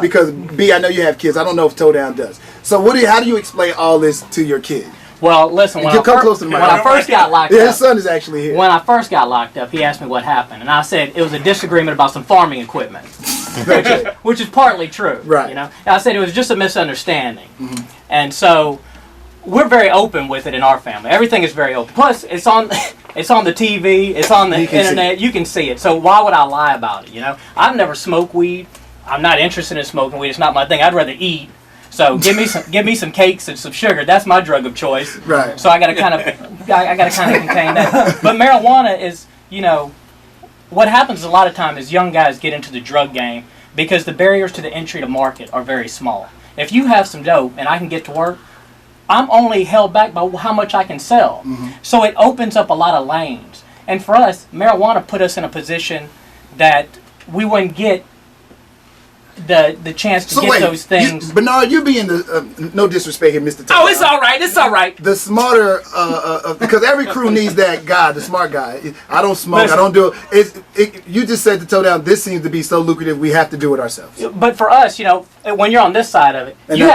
Because B, I know you have kids. I don't know if Toe Down does. So how do you explain all this to your kid? Well, listen, when I first got locked up, his son is actually here. When I first got locked up, he asked me what happened, and I said it was a disagreement about some farming equipment, which is partly true. Right. You know, and I said it was just a misunderstanding, and so we're very open with it in our family. Everything is very open. Plus, it's on the TV, it's on the internet. You can see it. So why would I lie about it? You know, I've never smoked weed. I'm not interested in smoking weed. It's not my thing. I'd rather eat. So give me some cakes and some sugar. That's my drug of choice. Right. So I got to kind of contain that. But marijuana is, you know, what happens a lot of times is young guys get into the drug game because the barriers to the entry to market are very small. If you have some dope and I can get to work, I'm only held back by how much I can sell. So it opens up a lot of lanes. And for us, marijuana put us in a position that we wouldn't get the chance to get those things. Bernard, you being the no disrespect here, Mr. Oh, it's all right. It's all right. The smarter, because every crew needs that guy, the smart guy. I don't smoke. Listen, I don't do it. You just said to Toe Down, this seems to be so lucrative. We have to do it ourselves. But for us, you know, when you're on this side of it, you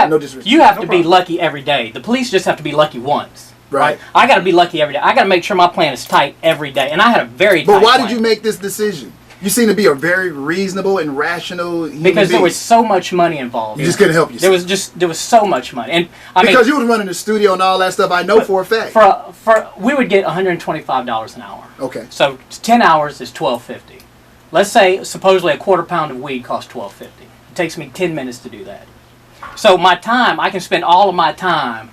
have to be lucky every day. The police just have to be lucky once. Right. I got to be lucky every day. I got to make sure my plan is tight every day. And I had a very tight plan. But why did you make this decision? You seem to be a very reasonable and rational human being. There was so much money involved. You just couldn't help yourself. There was so much money, and because you was running the studio and all that stuff. I know for a fact. We would get $125 an hour. Okay. So 10 hours is $12.50. Let's say supposedly a quarter pound of weed costs $12.50. It takes me 10 minutes to do that. So my time, I can spend all of my time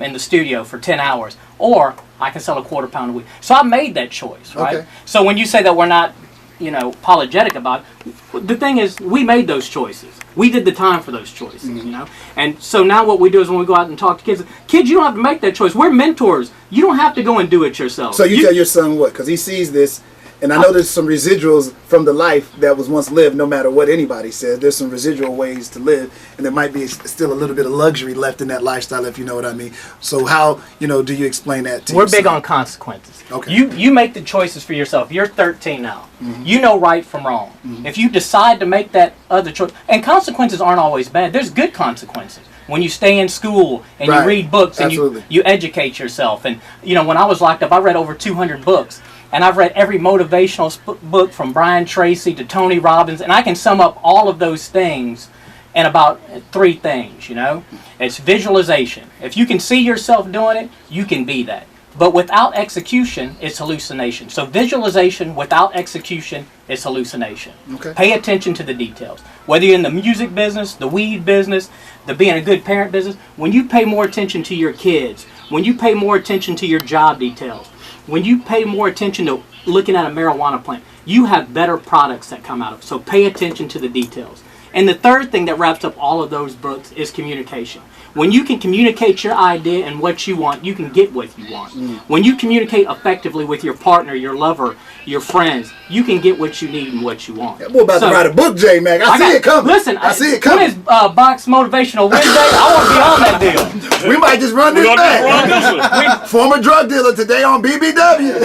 in the studio for 10 hours, or I can sell a quarter pound a week. So I made that choice, right? Okay. So when you say that we're not, you know, apologetic about it, the thing is, we made those choices. We did the time for those choices, you know? And so now what we do is when we go out and talk to kids, you don't have to make that choice. We're mentors. You don't have to go and do it yourself. So you tell your son what? Because he sees this, and I know there's some residuals from the life that was once lived, no matter what anybody says. There's some residual ways to live, and there might be still a little bit of luxury left in that lifestyle, if you know what I mean. So how, you know, do you explain that to We're big on consequences. Okay. You make the choices for yourself. You're 13 now. You know right from wrong. If you decide to make that other choice, and consequences aren't always bad. There's good consequences. When you stay in school and you read books and you educate yourself. And, you know, when I was locked up, I read over 200 books. And I've read every motivational book from Brian Tracy to Tony Robbins, and I can sum up all of those things in about 3 things, you know? It's visualization. If you can see yourself doing it, you can be that. But without execution, it's hallucination. So visualization without execution is hallucination. Okay. Pay attention to the details. Whether you're in the music business, the weed business, the being a good parent business, when you pay more attention to your kids, when you pay more attention to your job details, when you pay more attention to looking at a marijuana plant, you have better products that come out of it. So pay attention to the details. And the third thing that wraps up all of those books is communication. When you can communicate your idea and what you want, you can get what you want. When you communicate effectively with your partner, your lover, your friends, you can get what you need and what you want. That boy about to write a book, J-Mac. I see it coming. Listen, I see it coming. When is Box Motivational Wednesday? I want to be on that deal. We might just run this back. Former drug dealer today on BBW.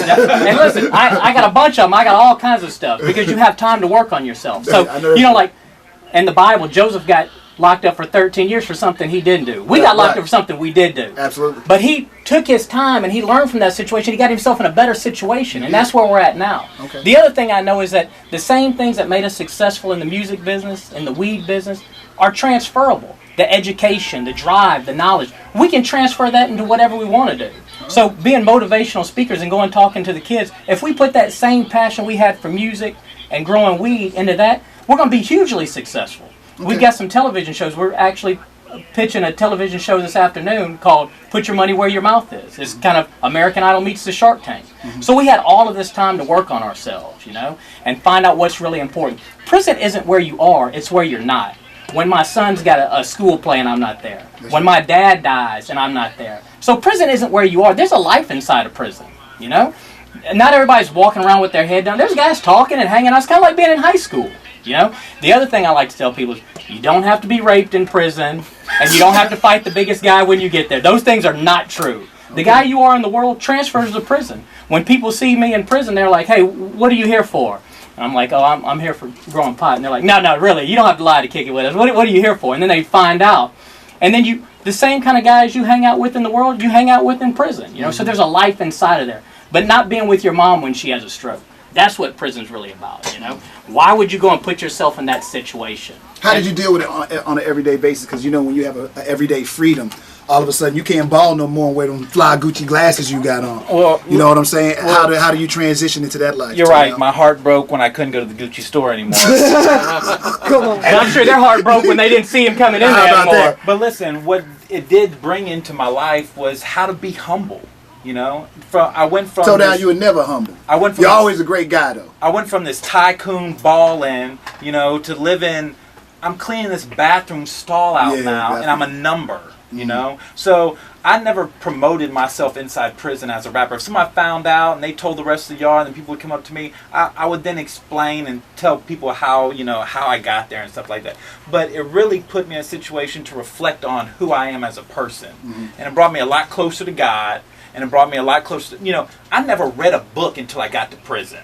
And listen, I got a bunch of them. I got all kinds of stuff because you have time to work on yourself. So, you know, like in the Bible, Joseph got locked up for 13 years for something he didn't do. We got locked up for something we did do. Absolutely. But he took his time and he learned from that situation. He got himself in a better situation, and that's where we're at now. Okay. The other thing I know is that the same things that made us successful in the music business, in the weed business, are transferable. The education, the drive, the knowledge. We can transfer that into whatever we want to do. So being motivational speakers and going talking to the kids, if we put that same passion we had for music and growing weed into that, we're going to be hugely successful. Okay. We've got some television shows. We're actually pitching a television show this afternoon called Put Your Money Where Your Mouth Is. It's kind of American Idol meets the Shark Tank. So we had all of this time to work on ourselves, you know, and find out what's really important. Prison isn't where you are, it's where you're not. When my son's got a school play and I'm not there. When my dad dies and I'm not there. So prison isn't where you are. There's a life inside of prison, you know. Not everybody's walking around with their head down. There's guys talking and hanging out. It's kind of like being in high school. You know, the other thing I like to tell people is you don't have to be raped in prison, and you don't have to fight the biggest guy when you get there. Those things are not true. The guy you are in the world transfers to prison. When people see me in prison, they're like, "Hey, what are you here for?" And I'm like, oh, I'm here for growing pot. And they're like, no, really, you don't have to lie to kick it with us. What are you here for? And then they find out. And then the same kind of guys you hang out with in the world, you hang out with in prison. You know, so there's a life inside of there. But not being with your mom when she has a stroke. That's what prison's really about, you know. Why would you go and put yourself in that situation? How did you deal with it on an everyday basis? Because, you know, when you have a everyday freedom, all of a sudden you can't ball no more and wear them fly Gucci glasses you got on. Well, you know what I'm saying? Well, how do you transition into that life? You're right. My heart broke when I couldn't go to the Gucci store anymore. Come on. And I'm sure their heart broke when they didn't see him coming in there anymore. That? But listen, what it did bring into my life was how to be humble. You know, I went from. So now you were never humble. You're always a great guy, though. I went from this tycoon balling, you know, to living. I'm cleaning this bathroom stall out now, and I'm a number. You know, so I never promoted myself inside prison as a rapper. If somebody found out and they told the rest of the yard, and people would come up to me, I would then explain and tell people how I got there and stuff like that. But it really put me in a situation to reflect on who I am as a person, and it brought me a lot closer to God. And it brought me a lot closer to, you know, I never read a book until I got to prison.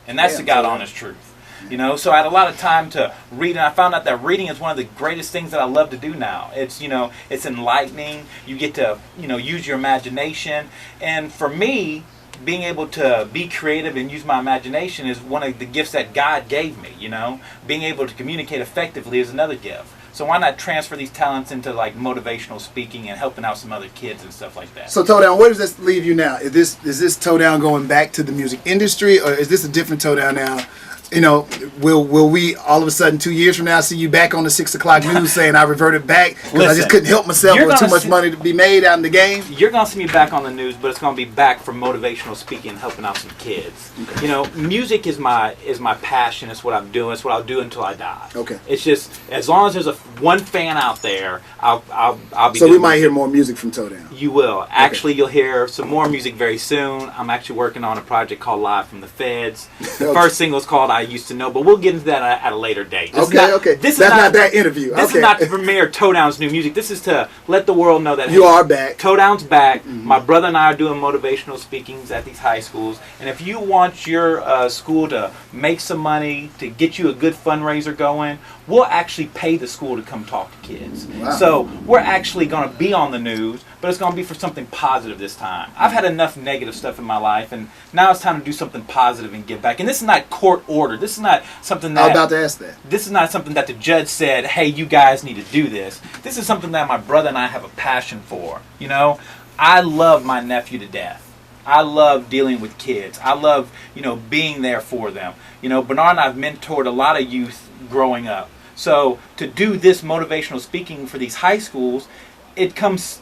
And that's the God honest truth. You know, so I had a lot of time to read, and I found out that reading is one of the greatest things that I love to do now. It's, you know, it's enlightening. You get to, you know, use your imagination. And for me, being able to be creative and use my imagination is one of the gifts that God gave me, you know. Being able to communicate effectively is another gift. So why not transfer these talents into like motivational speaking and helping out some other kids and stuff like that? So Toe Down, where does this leave you now? Is this Toe Down going back to the music industry, or is this a different Toe Down now? You know, will we all of a sudden 2 years from now see you back on the 6 o'clock news saying I reverted back because I just couldn't help myself with too much money to be made out in the game? You're gonna see me back on the news, but it's gonna be back for motivational speaking and helping out some kids. Okay. You know, music is my passion. It's what I'm doing. It's what I'll do until I die. Okay. It's just as long as there's one fan out there, I'll be. So we might hear more music from Toe Down. You will. Actually, you'll hear some more music very soon. I'm actually working on a project called Live from the Feds. The first single is called I Used to Know, but we'll get into that at a later date. This is not that interview. This is not to premiere Toe Down's new music. This is to let the world know that you are back. Toe Down's back. My brother and I are doing motivational speakings at these high schools. And if you want your school to make some money, to get you a good fundraiser going, we'll actually pay the school to come talk to kids. Wow. So we're actually going to be on the news, but it's going to be for something positive this time. I've had enough negative stuff in my life, and now it's time to do something positive and give back. And this is not court ordered. This is not something that... I was about to ask that. This is not something that the judge said, hey, you guys need to do this. This is something that my brother and I have a passion for. You know, I love my nephew to death. I love dealing with kids. I love, you know, being there for them. You know, Bernard and I have mentored a lot of youth growing up. So to do this motivational speaking for these high schools, it comes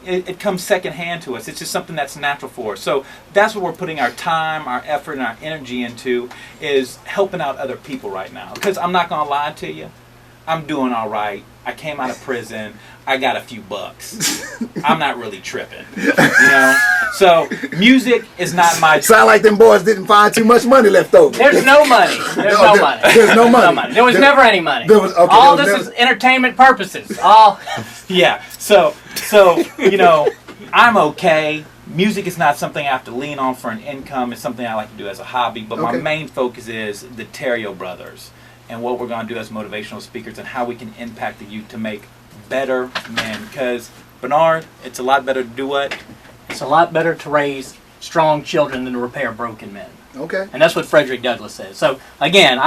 secondhand to us. It's just something that's natural for us. So that's what we're putting our time, our effort, and our energy into, is helping out other people right now. Because I'm not going to lie to you, I'm doing all right. I came out of prison. I got a few bucks. I'm not really tripping, you know. So music is not my. Sound like them boys didn't find too much money left over. There's no money. There's no money. There's no money. There was never any money. All this is entertainment purposes. Yeah. So you know, I'm okay. Music is not something I have to lean on for an income. It's something I like to do as a hobby. But my main focus is the Terrio brothers and what we're going to do as motivational speakers and how we can impact the youth to make better men. Because, Bernard, it's a lot better to do what? It's a lot better to raise strong children than to repair broken men. Okay. And that's what Frederick Douglass says. So, again,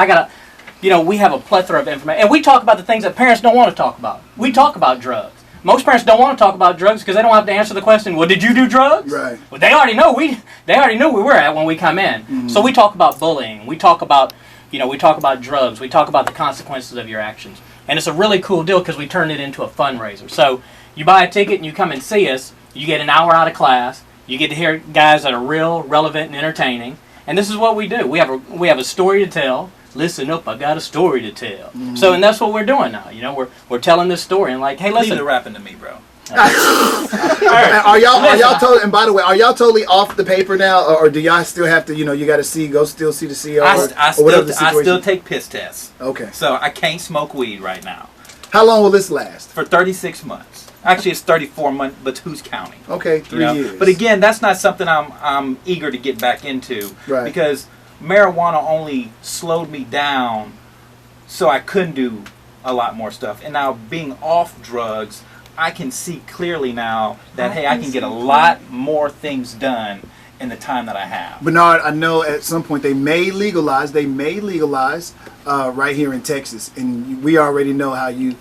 we have a plethora of information. And we talk about the things that parents don't want to talk about. We talk about drugs. Most parents don't want to talk about drugs because they don't have to answer the question, well, did you do drugs? Right. Well, they already know we were at when we come in. Mm-hmm. So we talk about bullying. We talk about drugs. We talk about the consequences of your actions. And it's a really cool deal because we turn it into a fundraiser. So you buy a ticket and you come and see us. You get an hour out of class. You get to hear guys that are real, relevant, and entertaining. And this is what we do. We have a story to tell. Listen up, I got a story to tell. Mm-hmm. So, and that's what we're doing now. You know, we're telling this story and like, hey, listen. Leave the rapping to me, bro. Are y'all totally? And by the way, are y'all totally off the paper now, or do y'all still have to? You know, you got to still see the CEO. I still take piss tests. Okay. So I can't smoke weed right now. How long will this last? For 36 months. Actually, it's 34 months, but who's counting? Okay, 3 years. But again, that's not something I'm eager to get back into. Right. Because marijuana only slowed me down so I couldn't do a lot more stuff. And now being off drugs, I can see clearly now that, hey, I can get a lot more things done in the time that I have. Bernard, I know at some point they may legalize right here in Texas. And we already know how you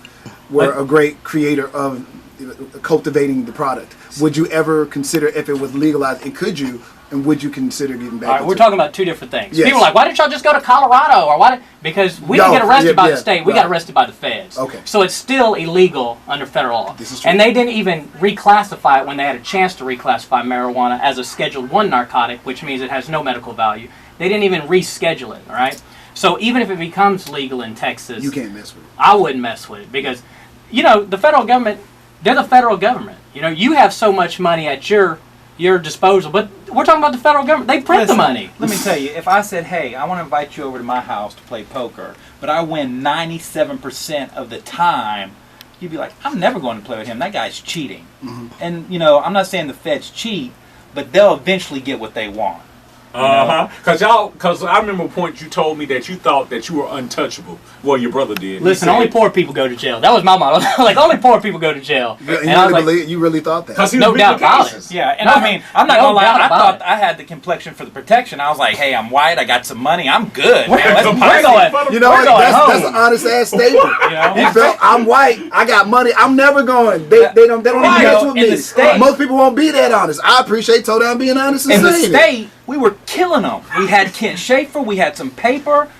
were a great creator of cultivating the product. Would you ever consider, if it was legalized, and could you, and would you consider getting back? All right, we're talking about two different things. Yes. People are like, why didn't y'all just go to Colorado? Or because we didn't get arrested by the state, we got arrested by the feds. Okay. So it's still illegal under federal law. This is true. And they didn't even reclassify it when they had a chance to reclassify marijuana as a Schedule 1 narcotic, which means it has no medical value. They didn't even reschedule it, all right? So even if it becomes legal in Texas, you can't mess with it. I wouldn't mess with it because, the federal government, they're the federal government. You have so much money at your disposal, but we're talking about the federal government. They print the money. Let me tell you, if I said, hey, I want to invite you over to my house to play poker, but I win 97% of the time, you'd be like, I'm never going to play with him. That guy's cheating. Mm-hmm. And, I'm not saying the feds cheat, but they'll eventually get what they want. Because I remember a point you told me that you thought that you were untouchable. Well, your brother did. Listen, only poor people go to jail. That was my motto. Like, only poor people go to jail. You really thought that? No doubt about it. Yeah, and I'm not gonna lie. I thought I had the complexion for the protection. I was like, hey, I'm white. I got some money. I'm good. Man. Let's You know what? That's an honest ass statement. You felt, I'm white. I got money. I'm never going. They don't even mess with me. Most people won't be that honest. I appreciate Todan being honest and saying it. In the state, we were killing them. We had Kent Schaefer. We had some paper.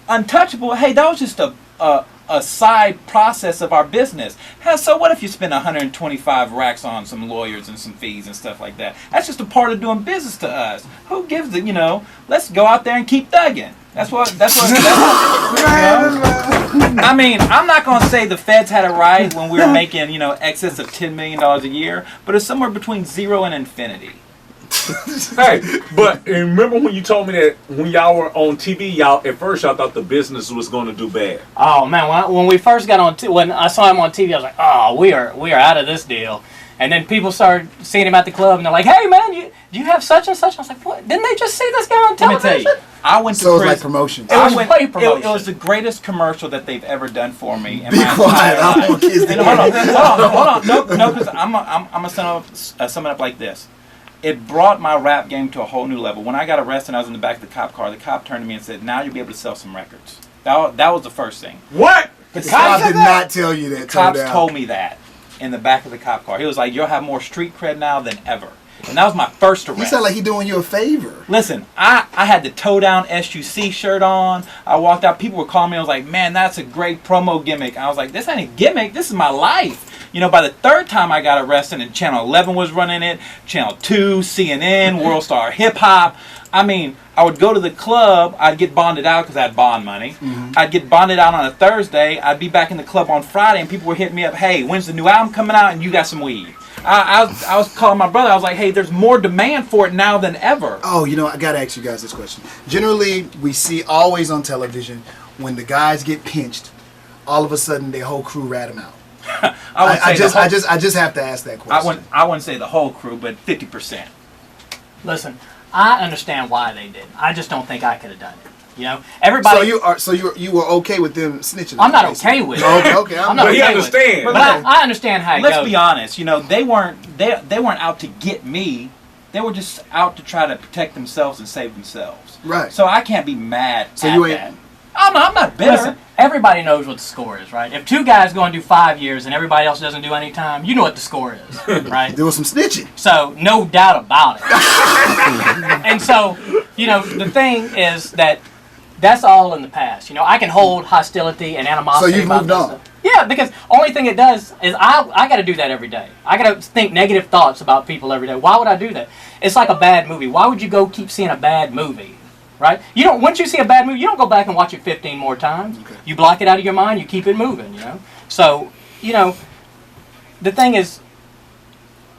Untouchable. Hey, that was just a side process of our business. So what if you spend 125 racks on some lawyers and some fees and stuff like that? That's just a part of doing business to us. Who gives it? Let's go out there and keep thugging. That's what I mean, I'm not going to say the feds had it right when we were making, excess of $10 million a year, but it's somewhere between zero and infinity. Hey, but remember when you told me that when y'all were on TV, at first y'all thought the business was going to do bad. Oh man, when we first got on, when I saw him on TV, I was like, oh, we are out of this deal. And then people started seeing him at the club, and they're like, hey man, do you have such and such? I was like, what? Didn't they just see this guy on television? Let me tell you, I went to so prison. It was like promotion. It was the greatest commercial that they've ever done for me. Be quiet. I want kids to hold on. No, because I'm gonna sum it up like this. It brought my rap game to a whole new level. When I got arrested and I was in the back of the cop car, the cop turned to me and said, now you'll be able to sell some records. That was the first thing. What? The cop did not tell you that. The cops told me that in the back of the cop car. He was like, you'll have more street cred now than ever. And that was my first arrest. You sound like he's doing you a favor. Listen, I had the toe down SUC shirt on. I walked out. People were calling me. I was like, man, that's a great promo gimmick. I was like, this ain't a gimmick. This is my life. By the third time I got arrested and Channel 11 was running it, Channel 2, CNN, World Star Hip Hop. I mean, I would go to the club. I'd get bonded out because I had bond money. Mm-hmm. I'd get bonded out on a Thursday. I'd be back in the club on Friday, and people were hitting me up, hey, when's the new album coming out? And you got some weed. I was calling my brother. I was like, hey, there's more demand for it now than ever. Oh, I got to ask you guys this question. Generally, we see always on television, when the guys get pinched, all of a sudden their whole crew rat them out. I just have to ask that question. I wouldn't say the whole crew, but 50%. Listen, I understand why they did. I just don't think I could have done it. Everybody. So you were okay with them snitching? I'm not okay with it. Okay, I'm not. But he okay understands. But I understand how it goes. Let's be honest. They weren't out to get me. They were just out to try to protect themselves and save themselves. Right. So I can't be mad at that. I'm not bitter. Listen, everybody knows what the score is, right? If two guys go and do 5 years and everybody else doesn't do any time, you know what the score is, right? There was some snitching. So, no doubt about it. And so, the thing is that's all in the past. I can hold hostility and animosity. So you've moved on. Yeah, because only thing it does is I got to do that every day. I got to think negative thoughts about people every day. Why would I do that? It's like a bad movie. Why would you go keep seeing a bad movie? Right? Once you see a bad movie, you don't go back and watch it 15 more times. Okay. You block it out of your mind, you keep it moving, So, the thing is,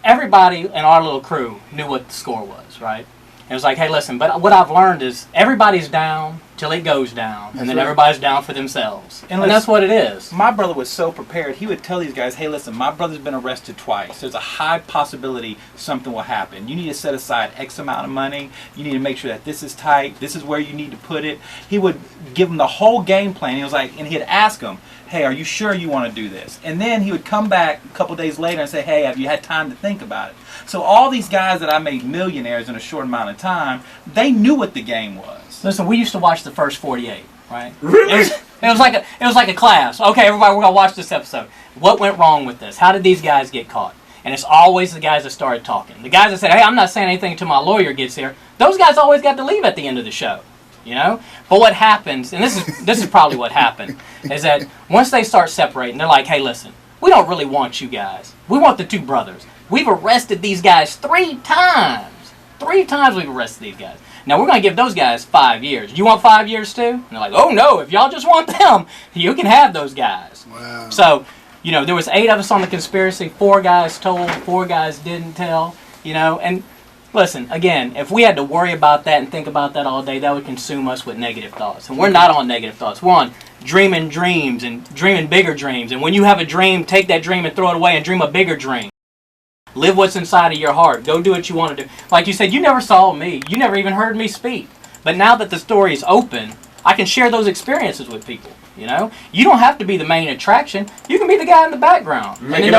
everybody in our little crew knew what the score was, right? And it was like, hey, listen, but what I've learned is everybody's down till it goes down, and then everybody's down for themselves. And that's what it is. My brother was so prepared. He would tell these guys, hey, listen, my brother's been arrested twice. There's a high possibility something will happen. You need to set aside X amount of money. You need to make sure that this is tight. This is where you need to put it. He would give them the whole game plan. He was like, and he'd ask them, hey, are you sure you want to do this? And then he would come back a couple days later and say, hey, have you had time to think about it? So all these guys that I made millionaires in a short amount of time, they knew what the game was. Listen, we used to watch the first 48, right? Really? It was like a class. Okay, everybody, we're gonna watch this episode. What went wrong with this? How did these guys get caught? And it's always the guys that started talking. The guys that said, hey, I'm not saying anything until my lawyer gets here. Those guys always got to leave at the end of the show. You know? But what happens, and this is probably what happened, is that once they start separating, they're like, hey, listen, we don't really want you guys. We want the two brothers. We've arrested these guys 3 times. 3 times we've arrested these guys. Now, we're going to give those guys 5 years. You want 5 years too? And they're like, oh, no, if y'all just want them, you can have those guys. Wow. So, you know, there was 8 of us on the conspiracy. 4 guys told, 4 guys didn't tell, you know, and listen, again, if we had to worry about that and think about that all day, that would consume us with negative thoughts. And we're not on negative thoughts. We're on dreaming dreams and dreaming bigger dreams. And when you have a dream, take that dream and throw it away and dream a bigger dream. Live what's inside of your heart. Go do what you want to do. Like you said, you never saw me. You never even heard me speak. But now that the story is open, I can share those experiences with people. You know, you don't have to be the main attraction. You can be the guy in the background and end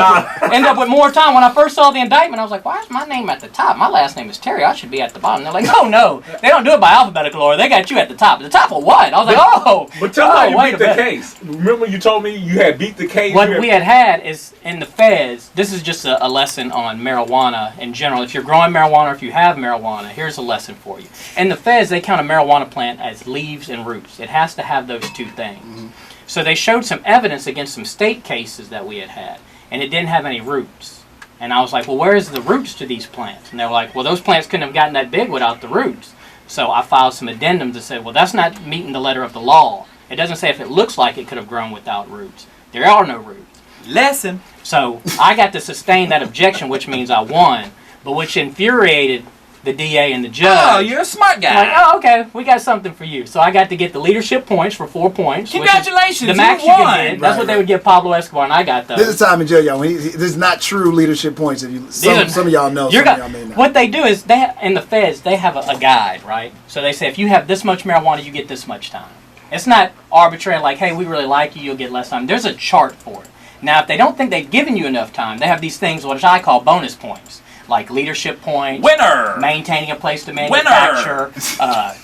up with more time. When I first saw the indictment, I was like, why is my name at the top? My last name is Terry. I should be at the bottom. They're like, no, they don't do it by alphabetical order. They got you at the top. The top of what? I was like, oh. But tell me how you beat the case. Remember you told me you had beat the case? What we had is in the feds, this is just a lesson on marijuana in general. If you're growing marijuana or if you have marijuana, here's a lesson for you. In the feds, they count a marijuana plant as leaves and roots. It has to have those 2 things. Mm-hmm. So they showed some evidence against some state cases that we had, and it didn't have any roots. And I was like, well, where is the roots to these plants? And they were like, well, those plants couldn't have gotten that big without the roots. So I filed some addendums that said, well, that's not meeting the letter of the law. It doesn't say if it looks like it could have grown without roots. There are no roots. Lesson. So I got to sustain that objection, which means I won, but which infuriated the DA and the judge. Oh, you're a smart guy. Like, oh, okay, we got something for you. So I got to get the leadership points for 4 points. Congratulations, the max you you won. can get. That's what they would give Pablo Escobar, and I got those. This is time in jail, y'all. This is not true leadership points. If you some of y'all know, some of y'all may not. What they do is in the feds they have a guide, right? So they say if you have this much marijuana, you get this much time. It's not arbitrary, like, hey, we really like you, you'll get less time. There's a chart for it. Now, if they don't think they've given you enough time, they have these things which I call bonus points. Like leadership points, winner, maintaining a place to manufacture,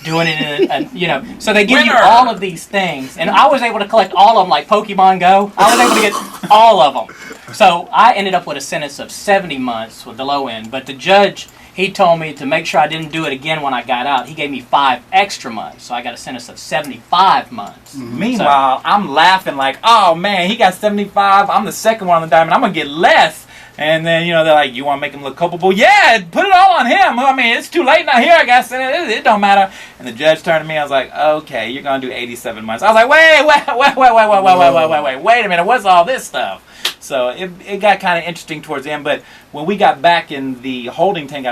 doing it in a, so they give you all of these things, and I was able to collect all of them like Pokemon Go. I was able to get all of them. So I ended up with a sentence of 70 months with the low end, but the judge, he told me to make sure I didn't do it again when I got out. He gave me 5 extra months, so I got a sentence of 75 months. Mm-hmm. Meanwhile, I'm laughing like, oh man, he got 75, I'm the second one on the diamond, I'm going to get less. And then, they're like, you want to make him look culpable? Yeah, put it all on him. I mean, it's too late now here, I guess. It don't matter. And the judge turned to me. I was like, okay, you're going to do 87 months. I was like, wait a minute. What's all this stuff? So it got kind of interesting towards the end. But when we got back in the holding tank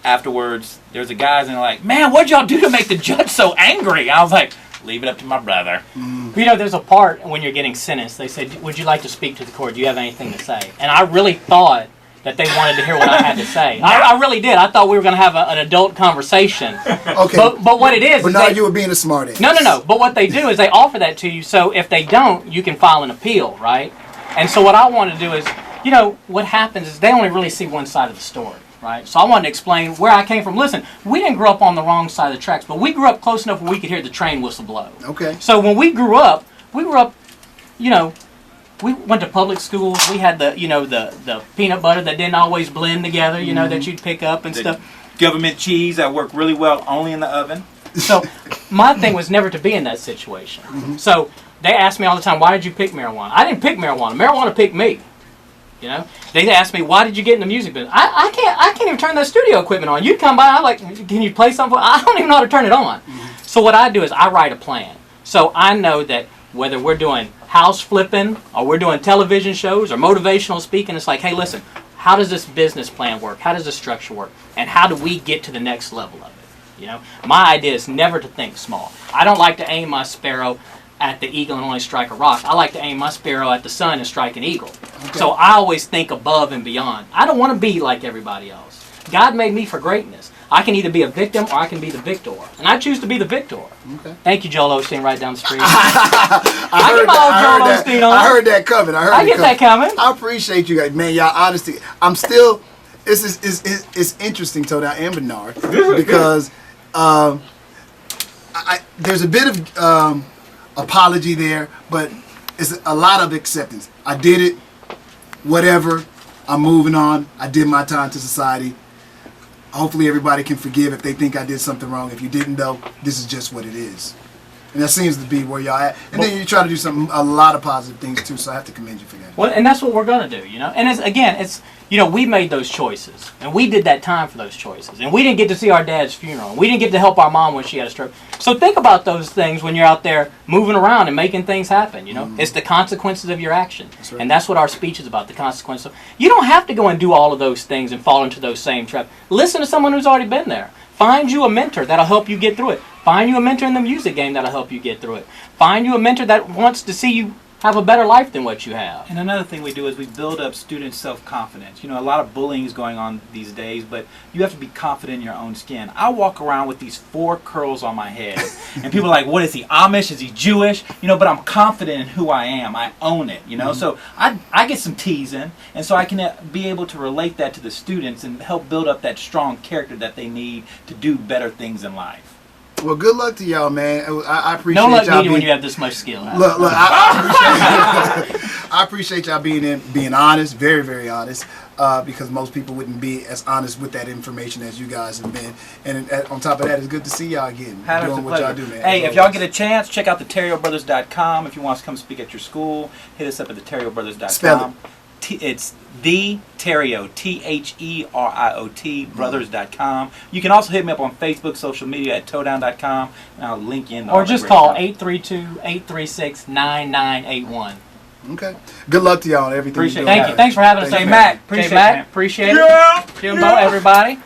afterwards, there's a guys and they're like, man, what'd y'all do to make the judge so angry? I was like, leave it up to my brother. There's a part when you're getting sentenced, they said, would you like to speak to the court? Do you have anything to say? And I really thought that they wanted to hear what I had to say. I really did. I thought we were going to have an adult conversation. Okay. But what it is... But now you were being a smart ass. No. But what they do is they offer that to you, so if they don't, you can file an appeal, right? And so what I want to do is, what happens is they only really see one side of the story. Right? So I wanted to explain where I came from. Listen, we didn't grow up on the wrong side of the tracks, but we grew up close enough where we could hear the train whistle blow. Okay. So when we grew up, we went to public schools. We had the peanut butter that didn't always blend together, that you'd pick up and stuff. Government cheese that worked really well only in the oven. So my thing was never to be in that situation. Mm-hmm. So they asked me all the time, why did you pick marijuana? I didn't pick marijuana. Marijuana picked me. They asked me, why did you get in the music business? I can't even turn that studio equipment on. You'd come by, I'm like, can you play something? I don't even know how to turn it on. Mm-hmm. So what I do is I write a plan. So I know that whether we're doing house flipping or we're doing television shows or motivational speaking, it's like, hey, listen, how does this business plan work? How does the structure work? And how do we get to the next level of it? You know, my idea is never to think small. I don't like to aim my sparrow at the eagle and only strike a rock. I like to aim my sparrow at the sun and strike an eagle. Okay. So I always think above and beyond. I don't want to be like everybody else. God made me for greatness. I can either be a victim or I can be the victor. And I choose to be the victor. Okay. Thank you, Joel Osteen, right down the street. I heard that coming. I get that coming. I appreciate you guys. Man, y'all honesty. I'm still, it's interesting, Toda and Bernard, because there's a bit of apology there, but it's a lot of acceptance. I did it, whatever, I'm moving on. I did my time to society. Hopefully everybody can forgive if they think I did something wrong. If you didn't, though, this is just what it is. And that seems to be where y'all at. And then you try to do a lot of positive things too, so I have to commend you for that. Well, and that's what we're going to do, you know. And it's you know, we made those choices. And we did that time for those choices. And we didn't get to see our dad's funeral. And we didn't get to help our mom when she had a stroke. So think about those things when you're out there moving around and making things happen, you know. Mm-hmm. It's the consequences of your action. That's right. And that's what our speech is about, the consequences. You don't have to go and do all of those things and fall into those same traps. Listen to someone who's already been there. Find you a mentor that'll help you get through it. Find you a mentor in the music game that'll help you get through it. Find you a mentor that wants to see you have a better life than what you have. And another thing we do is we build up students' self-confidence. You know, a lot of bullying is going on these days, but you have to be confident in your own skin. I walk around with these 4 curls on my head, and people are like, what is he, Amish? Is he Jewish? You know, but I'm confident in who I am. I own it, you know? Mm-hmm. So I get some teasing, and so I can be able to relate that to the students and help build up that strong character that they need to do better things in life. Well, good luck to y'all, man. I appreciate y'all. No luck y'all when you have this much skill. Look, I appreciate y'all being honest, very, very honest, because most people wouldn't be as honest with that information as you guys have been. And on top of that, it's good to see y'all again doing what y'all do, man. Hey, if y'all get a chance, check out theterriobrothers.com. If you want us to come speak at your school, hit us up at theterriobrothers.com. Spell it. It's the Terrio, THERIOT, brothers.com. You can also hit me up on Facebook, social media at towdown.com, and I'll link in. Or just call 832-836-9981. Okay. Good luck to y'all on everything. Thank you. Thanks for having us. Hey, Matt. Appreciate it. Appreciate it. Yeah. Jimbo, everybody.